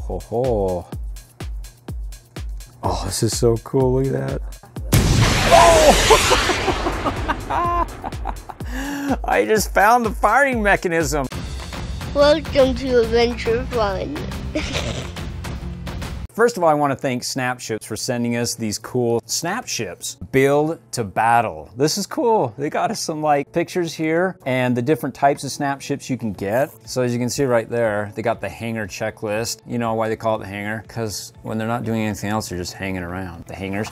ho, ho. Oh, this is so cool, look at that. Oh! I just found the firing mechanism. Welcome to AdventureFun. First of all, I want to thank Snap Ships for sending us these cool Snap Ships. Build to battle. This is cool. They got us some like pictures here and the different types of Snap Ships you can get. So as you can see right there, they got the hangar checklist. You know why they call it the hangar? Because when they're not doing anything else, they're just hanging around. The hangars.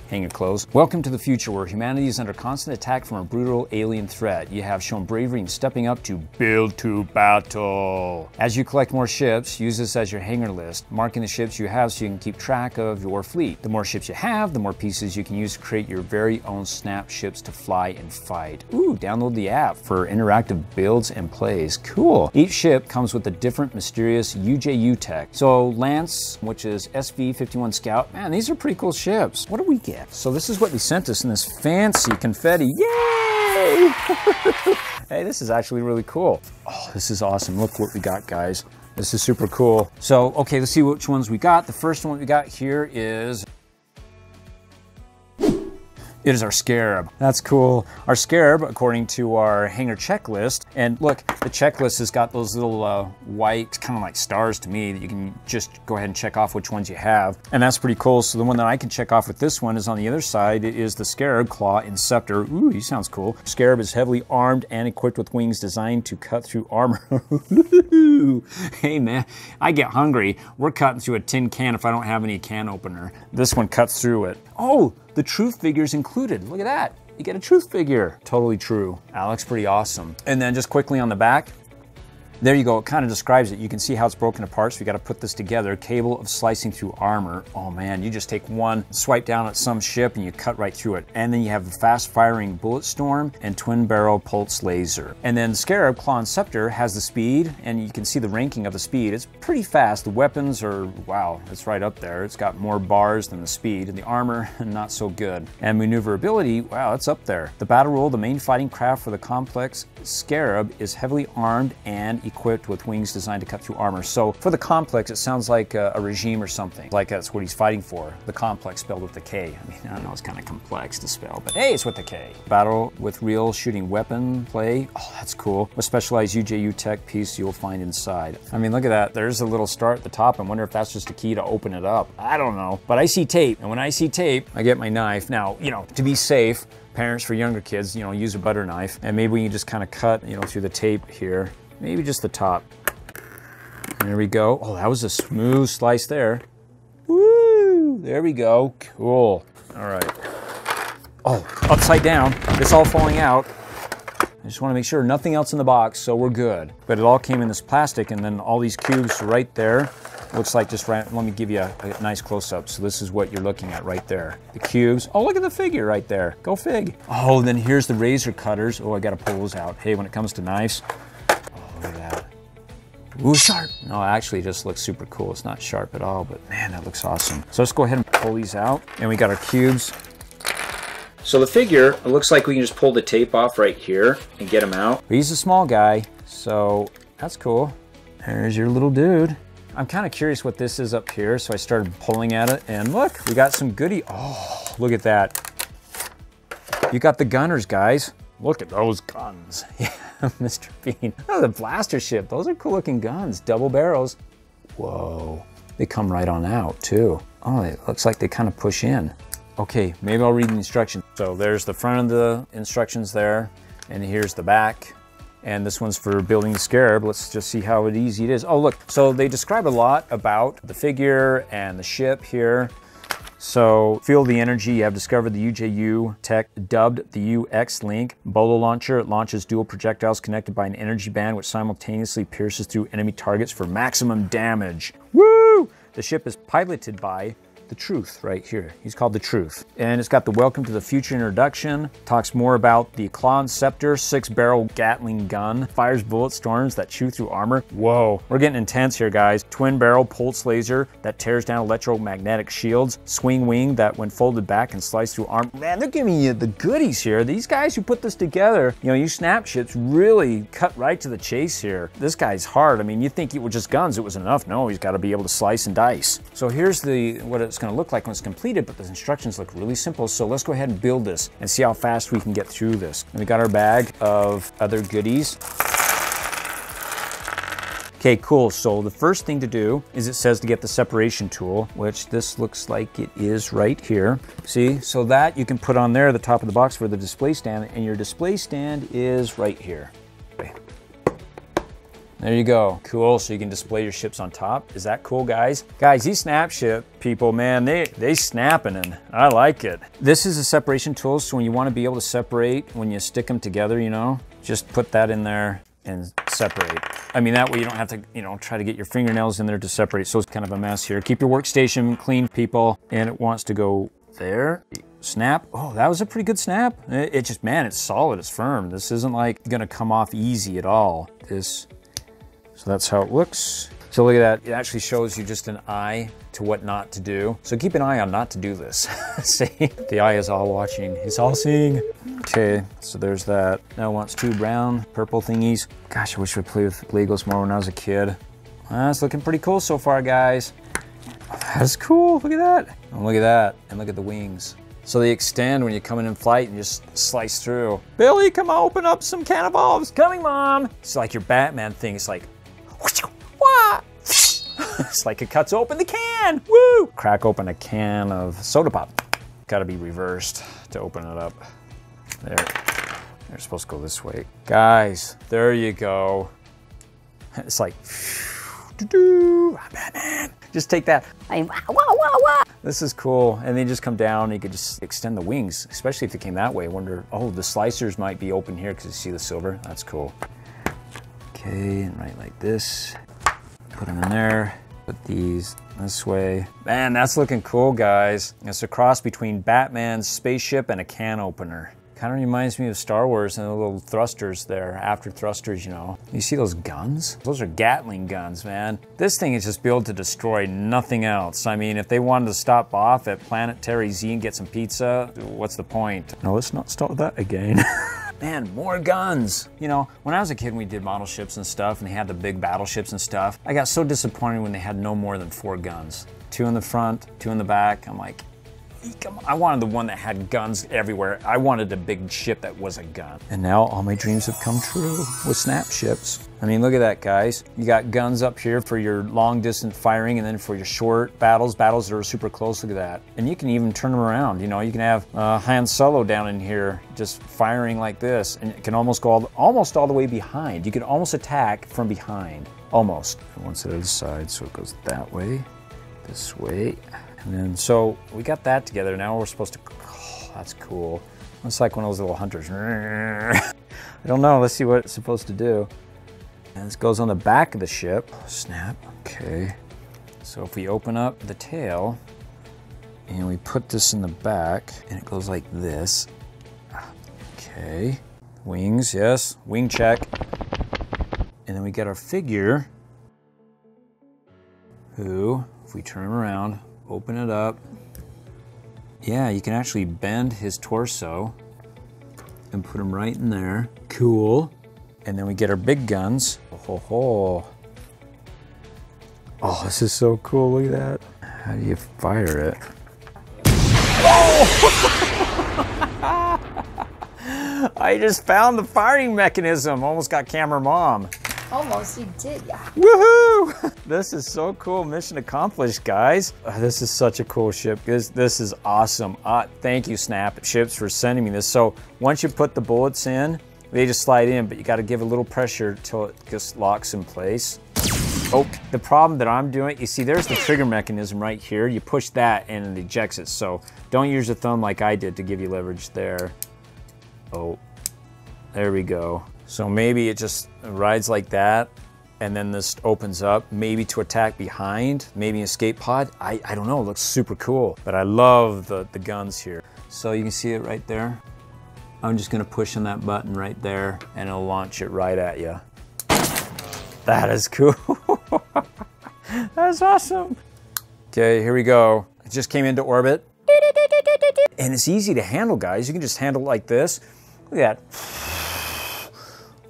Hang your clothes. Welcome to the future where humanity is under constant attack from a brutal alien threat. You have shown bravery in stepping up to build to battle. As you collect more ships, use this as your hangar list, marking the ships you have so you can keep track of your fleet. The more ships you have, the more pieces you can use to create your very own Snap Ships to fly and fight. Ooh, download the app for interactive builds and plays. Cool. Each ship comes with a different mysterious UJU tech. So Lance, which is SV-51 Scout, man, these are pretty cool ships. What do we get? So this is what they sent us in this fancy confetti. Yay! Hey, this is actually really cool. Oh, this is awesome. Look what we got, guys. This is super cool. So, okay, let's see which ones we got. The first one we got here is... It is our Scarab. That's cool. Our Scarab, according to our hangar checklist, and look, the checklist has got those little white, kind of like stars to me, that you can just go ahead and check off which ones you have. And that's pretty cool. So the one that I can check off with this one is on the other side. It is the Scarab K.L.A.W Inceptor. Ooh, he sounds cool. Scarab is heavily armed and equipped with wings designed to cut through armor. Hey man, I get hungry. We're cutting through a tin can if I don't have any can opener. This one cuts through it. Oh, the truth figure's included. Look at that. You get a truth figure. Totally true. That looks pretty awesome. And then just quickly on the back, there you go. It kind of describes it. You can see how it's broken apart, so we got to put this together. Cable of slicing through armor. Oh man, you just take one, swipe down at some ship, and you cut right through it. And then you have the fast-firing bullet storm and twin-barrel pulse laser. And then Scarab K.L.A.W Inceptor has the speed, and you can see the ranking of the speed. It's pretty fast. The weapons are, wow, it's right up there. It's got more bars than the speed, and the armor, not so good. And maneuverability, wow, it's up there. The battle rule, the main fighting craft for the Komplex Scarab, is heavily armed and equipped with wings designed to cut through armor. So for the Komplex, it sounds like a regime or something. Like that's what he's fighting for. The Komplex spelled with the K. I mean, I don't know, it's kind of complex to spell, but hey, it's with the K. Battle with real shooting weapon play. Oh, that's cool. A specialized UJU tech piece you'll find inside. I mean, look at that. There's a little star at the top. I wonder if that's just a key to open it up. I don't know, but I see tape. And when I see tape, I get my knife. Now, you know, to be safe, parents for younger kids, you know, use a butter knife. And maybe we can just kind of cut, you know, through the tape here. Maybe just the top. There we go. Oh, that was a smooth slice there. Woo! There we go. Cool. All right. Oh, upside down. It's all falling out. I just want to make sure nothing else in the box, so we're good. But it all came in this plastic, and then all these cubes right there. Looks like just right, let me give you a nice close-up. So this is what you're looking at right there. The cubes. Oh, look at the figure right there. Go fig. Oh, then here's the razor cutters. Oh, I got to pull those out. Hey, when it comes to knives, look at that. Ooh, sharp. No, actually it just looks super cool. It's not sharp at all, but man, that looks awesome. So let's go ahead and pull these out. And we got our cubes. So the figure, it looks like we can just pull the tape off right here and get him out. But he's a small guy, so that's cool. There's your little dude. I'm kind of curious what this is up here, so I started pulling at it, and look, we got some goodie. Oh, look at that. You got the gunners, guys. Look at those guns. Yeah, Mr. Bean. Oh, the blaster ship. Those are cool looking guns. Double barrels. Whoa. They come right on out too. Oh, it looks like they kind of push in. Okay, maybe I'll read the instructions. So there's the front of the instructions there, and here's the back. And this one's for building the Scarab. Let's just see how easy it is. Oh, look. So they describe a lot about the figure and the ship here. So, feel the energy. You have discovered the UJU tech, dubbed the UX link. Bolo launcher. It launches dual projectiles connected by an energy band which simultaneously pierces through enemy targets for maximum damage. Woo! The ship is piloted by the Truth right here. He's called the Truth. And it's got the Welcome to the Future introduction. Talks more about the K.L.A.W Inceptor, 6-barrel gatling gun. Fires bullet storms that chew through armor. Whoa, we're getting intense here, guys. Twin-barrel pulse laser that tears down electromagnetic shields. Swing wing that when folded back can slice through armor. Man, they're giving you the goodies here. These guys who put this together, you know, you Snap Ships really cut right to the chase here. This guy's hard. I mean, you think it was just guns, it was enough. No, he's got to be able to slice and dice. So here's what it's going to look like when it's completed, but the instructions look really simple. So let's go ahead and build this and see how fast we can get through this. And we got our bag of other goodies. Okay, cool. So the first thing to do is it says to get the separation tool, which this looks like it is right here. See, so that you can put on there, the top of the box for the display stand, and your display stand is right here. Okay. There you go. Cool, so you can display your ships on top. Is that cool, guys? Guys, these Snap Ship people, man, they snapping, and I like it. This is a separation tool, so when you want to be able to separate, when you stick them together, you know, just put that in there and separate. I mean, that way you don't have to, you know, try to get your fingernails in there to separate. So it's kind of a mess here. Keep your workstation clean, people, and it wants to go there. Snap. Oh, that was a pretty good snap. It just, man, it's solid, it's firm. This isn't like gonna come off easy at all. So that's how it looks. So look at that, it actually shows you just an eye to what not to do. So keep an eye on not to do this. See, the eye is all watching, it's all seeing. Okay, so there's that. Now it wants 2 brown, purple thingies. Gosh, I wish we'd play with Legos more when I was a kid. It's looking pretty cool so far, guys. That's cool, look at that. And look at that, and look at the wings. So they extend when you come in flight and just slice through. Billy, come on, open up some can of olives. Coming, Mom. It's like your Batman thing, it's like, what? It's like it cuts open the can, woo! Crack open a can of soda pop. Gotta be reversed to open it up. There, they're supposed to go this way. Guys, there you go. It's like, Batman. Just take that. This is cool. And they just come down, you could just extend the wings, especially if they came that way. I wonder, oh, the slicers might be open here because you see the silver. That's cool. Okay, and right like this. Put them in there. Put these this way. Man, that's looking cool, guys. It's a cross between Batman's spaceship and a can opener. Kind of reminds me of Star Wars and the little thrusters there, after thrusters, you know. You see those guns? Those are gatling guns, man. This thing is just built to destroy nothing else. I mean, if they wanted to stop off at Planetary Z and get some pizza, what's the point? No, let's not start that again. Man, more guns. You know, when I was a kid, we did model ships and stuff, and they had the big battleships and stuff. I got so disappointed when they had no more than 4 guns. 2 in the front, 2 in the back. I'm like, come on. I wanted the one that had guns everywhere. I wanted a big ship that was a gun. And now all my dreams have come true with Snap Ships. I mean, look at that, guys. You got guns up here for your long distance firing, and then for your short battles that are super close, look at that. And you can even turn them around. You know, you can have Han Solo down in here just firing like this, and it can almost go almost all the way behind. You can almost attack from behind, almost. And one side of the side, so it goes that way, this way. And then, so we got that together. Now we're supposed to, oh, that's cool. It's like one of those little hunters. I don't know, let's see what it's supposed to do. And this goes on the back of the ship. Snap, okay. So if we open up the tail and we put this in the back and it goes like this. Okay, wings, yes, wing check. And then we get our figure who, if we turn him around, open it up. Yeah, you can actually bend his torso and put him right in there. Cool. And then we get our big guns. Oh, this is so cool, look at that. How do you fire it? Oh! I just found the firing mechanism. Almost got camera mom. Almost, you did, yeah. Woohoo! This is so cool. Mission accomplished, guys. This is such a cool ship. This is awesome. Thank you, Snap Ships, for sending me this. So once you put the bullets in, they just slide in, but you got to give a little pressure till it just locks in place. Oh, the problem that I'm doing, you see, there's the trigger mechanism right here. You push that and it ejects it. So don't use your thumb like I did to give you leverage there. Oh, there we go. So maybe it just rides like that, and then this opens up, maybe to attack behind, maybe an escape pod. I don't know, it looks super cool. But I love the guns here. So you can see it right there. I'm just gonna push on that button right there and it'll launch it right at you. That is cool. That's awesome. Okay, here we go. It just came into orbit. And it's easy to handle, guys. You can just handle it like this. Look at that.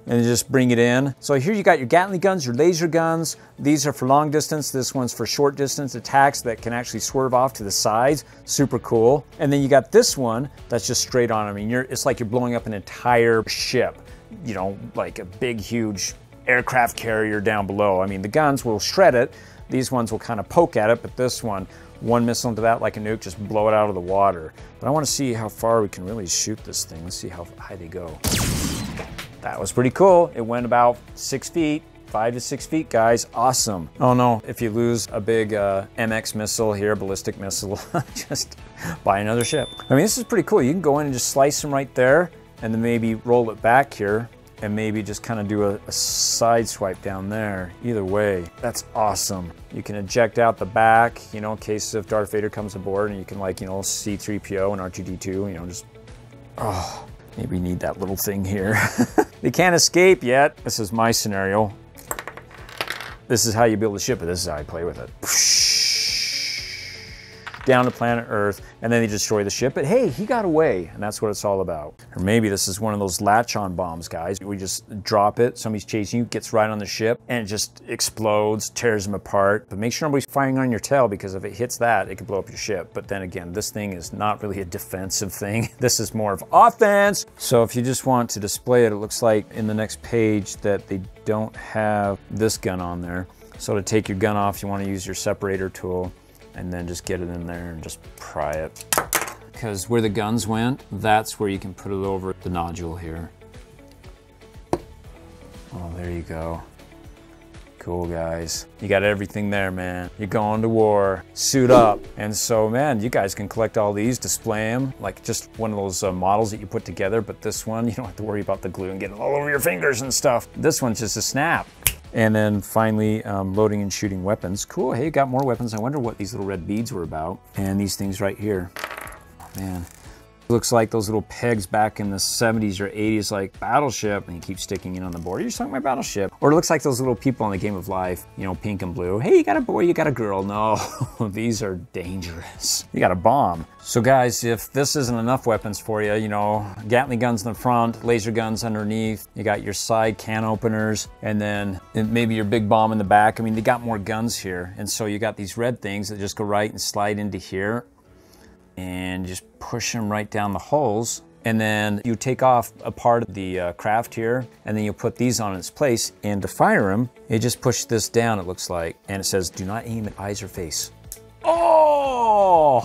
And just bring it in. So here you got your gatling guns, your laser guns. These are for long distance. This one's for short distance attacks that can actually swerve off to the sides. Super cool. And then you got this one that's just straight on. I mean, it's like you're blowing up an entire ship. You know, like a big, huge aircraft carrier down below. I mean, the guns will shred it. These ones will kind of poke at it, but this one missile into that like a nuke, just blow it out of the water. But I want to see how far we can really shoot this thing. Let's see how high they go. That was pretty cool. It went about 6 feet, 5 to 6 feet, guys. Awesome. Oh no, if you lose a big MX missile here, ballistic missile, just buy another ship. I mean, this is pretty cool. You can go in and just slice them right there and then maybe roll it back here and maybe just kind of do a side swipe down there. Either way, that's awesome. You can eject out the back, you know, in case if Darth Vader comes aboard, and you can, like, you know, C-3PO and R2-D2, you know, just, oh, maybe you need that little thing here. They can't escape yet. This is my scenario. This is how you build a ship, but this is how I play with it. Down to planet Earth, and then they destroy the ship, but hey, he got away, and that's what it's all about. Or maybe this is one of those latch-on bombs, guys. We just drop it, somebody's chasing you, gets right on the ship, and it just explodes, tears them apart. But make sure nobody's firing on your tail, because if it hits that, it could blow up your ship. But then again, this thing is not really a defensive thing. This is more of offense. So if you just want to display it, it looks like in the next page that they don't have this gun on there. So to take your gun off, you want to use your separator tool, and then just get it in there and just pry it. Because where the guns went, that's where you can put it over the nodule here. Oh, there you go. Cool, guys. You got everything there, man. You're going to war, suit up. And so, man, you guys can collect all these, display them, like just one of those models that you put together, but this one, you don't have to worry about the glue and getting all over your fingers and stuff. This one's just a snap. And then finally, loading and shooting weapons. Cool, hey, you got more weapons. I wonder what these little red beads were about. And these things right here. Man, looks like those little pegs back in the 70s or 80s, like battleship, and you keep sticking it on the board. You're just like my battleship. Or it looks like those little people in the Game of Life, you know, pink and blue. Hey, you got a boy, you got a girl. No, these are dangerous. You got a bomb. So guys, if this isn't enough weapons for you, you know, Gatling guns in the front, laser guns underneath, you got your side can openers, and then maybe your big bomb in the back. I mean, they got more guns here. And so you got these red things that just go right and slide into here, and just push them right down the holes. And then you take off a part of the craft here, and then you put these on its place, and to fire them, you just push this down, it looks like, and it says, do not aim at eyes or face. Oh!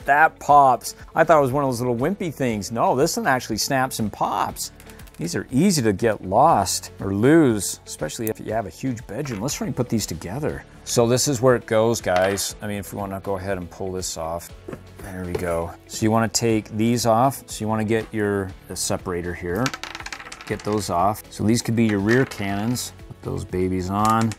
That pops. I thought it was one of those little wimpy things. No, this one actually snaps and pops. These are easy to get lost or lose, especially if you have a huge bedroom. Let's try and put these together. So this is where it goes, guys. I mean, if we want to go ahead and pull this off. There we go. So you want to take these off. So you want to get the separator here. Get those off. So these could be your rear cannons. Put those babies on.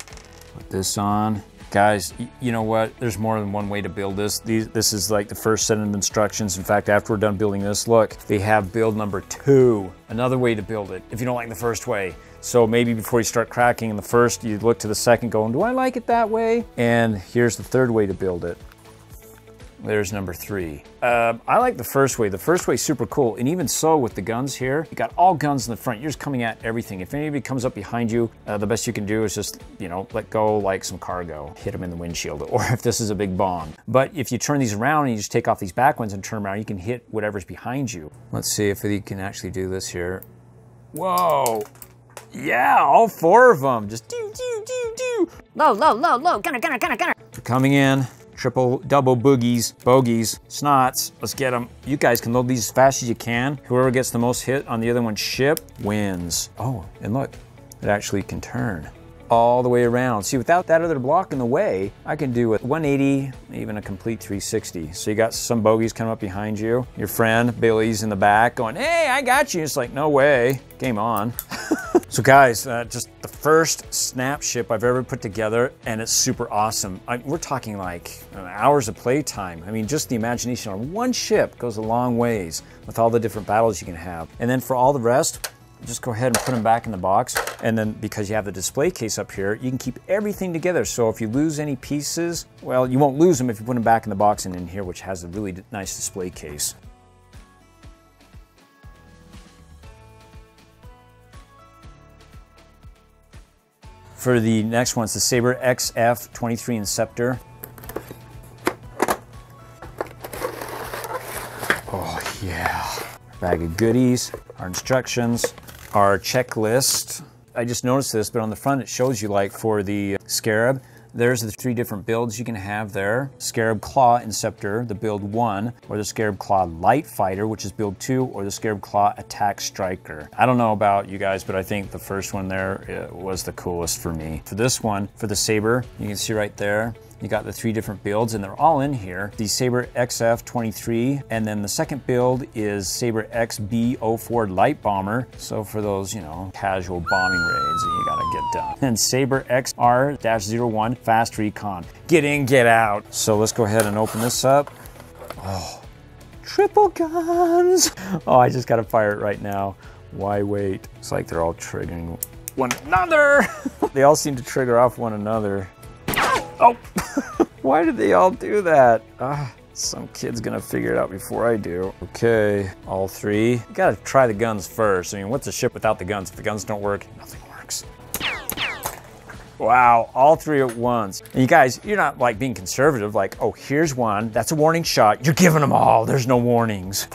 Put this on. Guys, you know what? There's more than one way to build this. This is like the first set of instructions. In fact, after we're done building this, look, they have build number 2. Another way to build it, if you don't like the first way. So maybe before you start cracking in the first, you look to the second going, do I like it that way? And here's the third way to build it. There's number 3. I like the first way. The first way is super cool. And even so with the guns here, you got all guns in the front. You're just coming at everything. If anybody comes up behind you, the best you can do is just, you know, let go like some cargo. Hit them in the windshield, or if this is a big bomb. But if you turn these around and you just take off these back ones and turn them around, you can hit whatever's behind you. Let's see if we can actually do this here. Whoa. Yeah, all 4 of them. Just do. Low, gunner. They're coming in. Triple, double bogies, snots. Let's get them. You guys can load these as fast as you can. Whoever gets the most hit on the other one's ship wins. Oh, and look, it actually can turn all the way around. See, without that other block in the way, I can do a 180, even a complete 360. So you got some bogies coming up behind you. Your friend, Billy's in the back going, hey, I got you. It's like, no way. Game on. So guys, just the first Snap ship I've ever put together, and it's super awesome. We're talking like hours of playtime. I mean, just the imagination on one ship goes a long ways with all the different battles you can have. And then for all the rest, just go ahead and put them back in the box. And then because you have the display case up here, you can keep everything together. So if you lose any pieces, well, you won't lose them if you put them back in the box and in here, which has a really nice display case. For the next one, it's the Sabre XF-23 Interceptor. Oh yeah. Bag of goodies, our instructions, our checklist. I just noticed this, but on the front it shows you, like, for the Scarab, there's the 3 different builds you can have there. Scarab K.L.A.W Inceptor, the build 1, or the Scarab K.L.A.W Light Fighter, which is build 2, or the Scarab K.L.A.W Attack Striker. I don't know about you guys, but I think the first one there was the coolest for me. For this one, for the Sabre, you can see right there, you got the 3 different builds, and they're all in here. The Sabre XF-23, and then the second build is Sabre XB-04 Light Bomber. So for those, you know, casual bombing raids that you gotta get done. And Sabre XR-01 Fast Recon. Get in, get out. So let's go ahead and open this up. Oh, triple guns. Oh, I just gotta fire it right now. Why wait? It's like they're all triggering one another. They all seem to trigger off one another. Oh, why did they all do that? Some kid's gonna figure it out before I do. Okay, all 3. You gotta try the guns first. I mean, what's a ship without the guns? If the guns don't work, nothing works. Wow, all 3 at once. And you guys, you're not like being conservative, like, oh, here's one, that's a warning shot. You're giving them all, there's no warnings.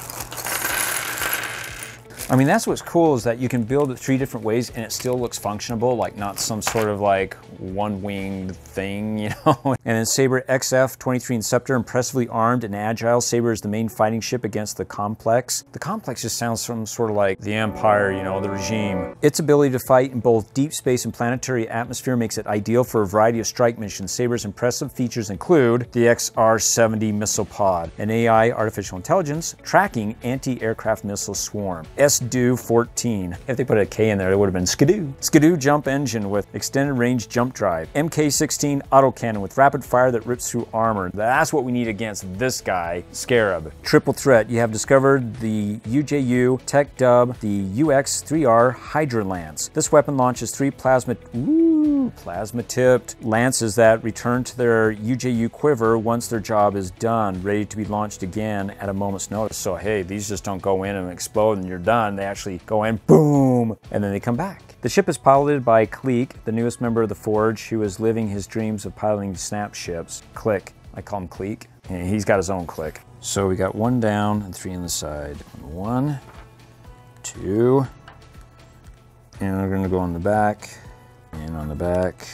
I mean, that's what's cool, is that you can build it 3 different ways and it still looks functionable, like not some sort of like one-winged thing, you know? And then Sabre XF-23 Interceptor, impressively armed and agile. Sabre is the main fighting ship against the Komplex. The Komplex just sounds some sort of like the Empire, you know, the regime. Its ability to fight in both deep space and planetary atmosphere makes it ideal for a variety of strike missions. Sabre's impressive features include the XR-70 missile pod, an AI artificial intelligence tracking anti-aircraft missile swarm. SDO-14. If they put a K in there, it would have been Skidoo. Skidoo jump engine with extended range jump drive. MK-16 autocannon with rapid fire that rips through armor. That's what we need against this guy, Scarab. Triple threat. You have discovered the UJU Tech Dub, the UX-3R Hydra Lance. This weapon launches 3 plasma-tipped lances that return to their UJU quiver once their job is done, ready to be launched again at a moment's notice. So hey, these just don't go in and explode and you're done. They actually go in, boom, and then they come back. The ship is piloted by Klik, the newest member of the Forge, who is living his dreams of piloting Snap Ships. Klik, I call him Klik. And he's got his own Klik. So we got 1 down and 3 on the side. 1, 2, and we're gonna go on the back, and on the back.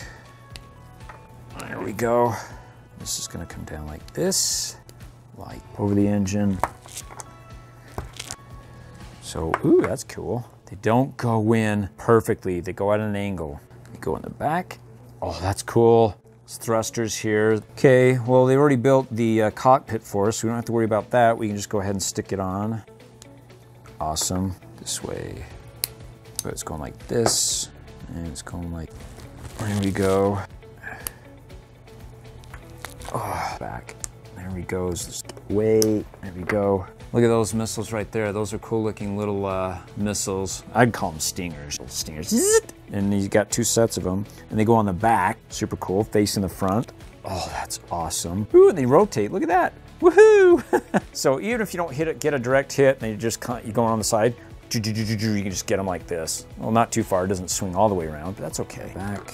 There we go. This is gonna come down like this, like over the engine. So, ooh, that's cool. They don't go in perfectly. They go at an angle. They go in the back. Oh, that's cool. There's thrusters here. Okay, well, they already built the cockpit for us, so we don't have to worry about that. We can just go ahead and stick it on. Awesome. This way. But it's going like this, and it's going like, there we go. Oh, back. There we go. Wait, there we go. Look at those missiles right there. Those are cool looking little missiles. I'd call them stingers. Little stingers. And he's got 2 sets of them. And they go on the back. Super cool. Facing the front. Oh, that's awesome. Ooh, and they rotate. Look at that. Woohoo! So even if you don't get a direct hit, and you're going on the side, you can just get them like this. Well, not too far. It doesn't swing all the way around, but that's okay. Back.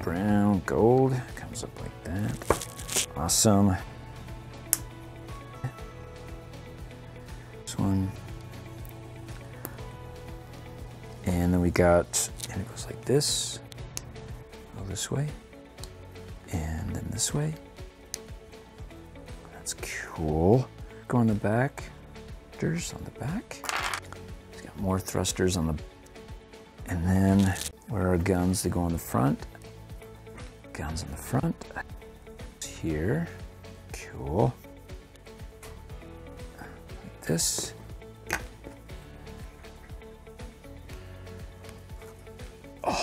Brown, gold. Comes up like that. Awesome. One, and then we got, and it goes like this, go this way, and then this way. That's cool. Go on the back, thrusters on the back. It's got more thrusters on the, and then where are guns? They go on the front. Guns on the front. Here, cool. This.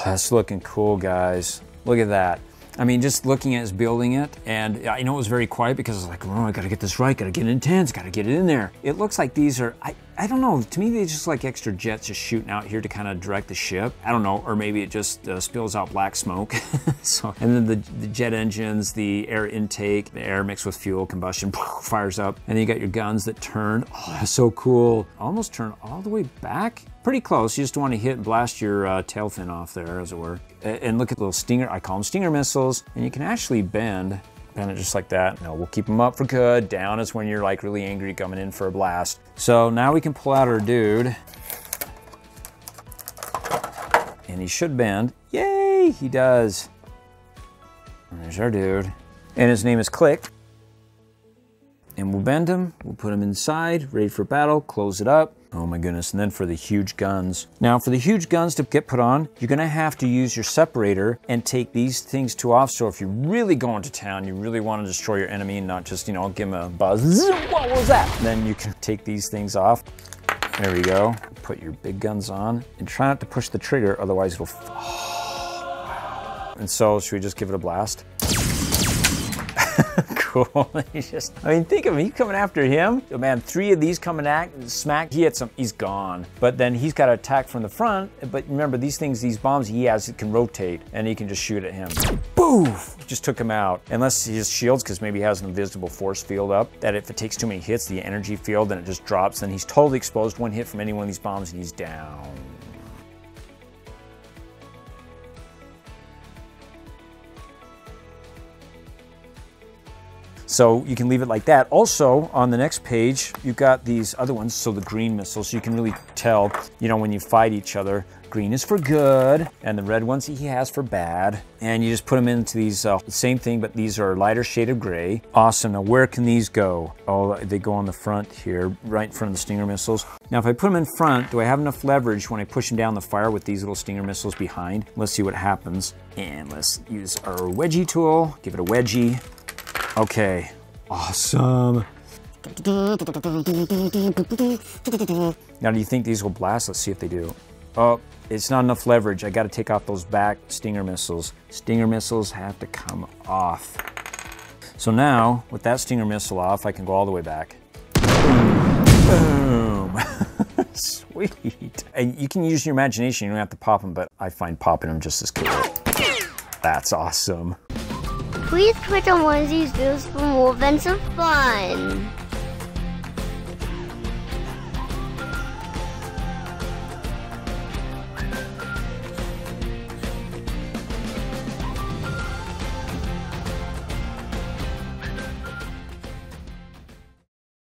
that's looking cool, guys. Look at that. I mean, just looking at us building it, and I know it was very quiet because I was like, oh, I gotta get this right, gotta get it intense, gotta get it in there. It looks like these are, I don't know, to me they just like extra jets just shooting out here to kind of direct the ship. I don't know, or maybe it just spills out black smoke. So, and then the jet engines, the air intake, the air mixed with fuel, combustion, fires up. And then you got your guns that turn. Oh, that's so cool. Almost turn all the way back. Pretty close, you just want to hit and blast your tail fin off there, as it were. And look at the little stinger, I call them stinger missiles, and you can actually bend it just like that. No, we'll keep them up for good. Down is when you're like really angry coming in for a blast. So now we can pull out our dude. And he should bend. Yay, he does. And there's our dude. And his name is Klik. And we'll bend him, we'll put him inside, ready for battle, close it up. Oh my goodness, and then for the huge guns. Now for the huge guns to get put on, you're gonna have to use your separator and take these things two off. So if you're really going to town, you really wanna destroy your enemy and not just, you know, give him a buzz. What was that? Then you can take these things off. There we go. Put your big guns on and try not to push the trigger, otherwise it'll fall. Wow. And so should we just give it a blast? Cool. I mean, think of him, he's coming after him. Oh, man, 3 of these coming at, smack, he hits him, he's gone. But then he's got to attack from the front. But remember, these things, these bombs he has, it can rotate, and he can just shoot at him. Boof! Just took him out. Unless his shields, because maybe he has an invisible force field up, that if it takes too many hits, the energy field, then it just drops, then he's totally exposed. One hit from any one of these bombs, and he's down. So you can leave it like that. Also, on the next page, you've got these other ones, so the green missiles, so you can really tell, you know, when you fight each other, green is for good, and the red ones he has for bad. And you just put them into these, same thing, but these are lighter shade of gray. Awesome, now where can these go? Oh, they go on the front here, right in front of the Stinger missiles. Now if I put them in front, do I have enough leverage when I push them down the fire with these little Stinger missiles behind? Let's see what happens. And let's use our wedgie tool, give it a wedgie. Okay, awesome. Now, do you think these will blast? Let's see if they do. Oh, it's not enough leverage. I got to take off those back Stinger missiles. Stinger missiles have to come off. So now, with that Stinger missile off, I can go all the way back. Boom. Sweet. And you can use your imagination. You don't have to pop them, but I find popping them just as cool. That's awesome. Please click on one of these videos for more adventure fun.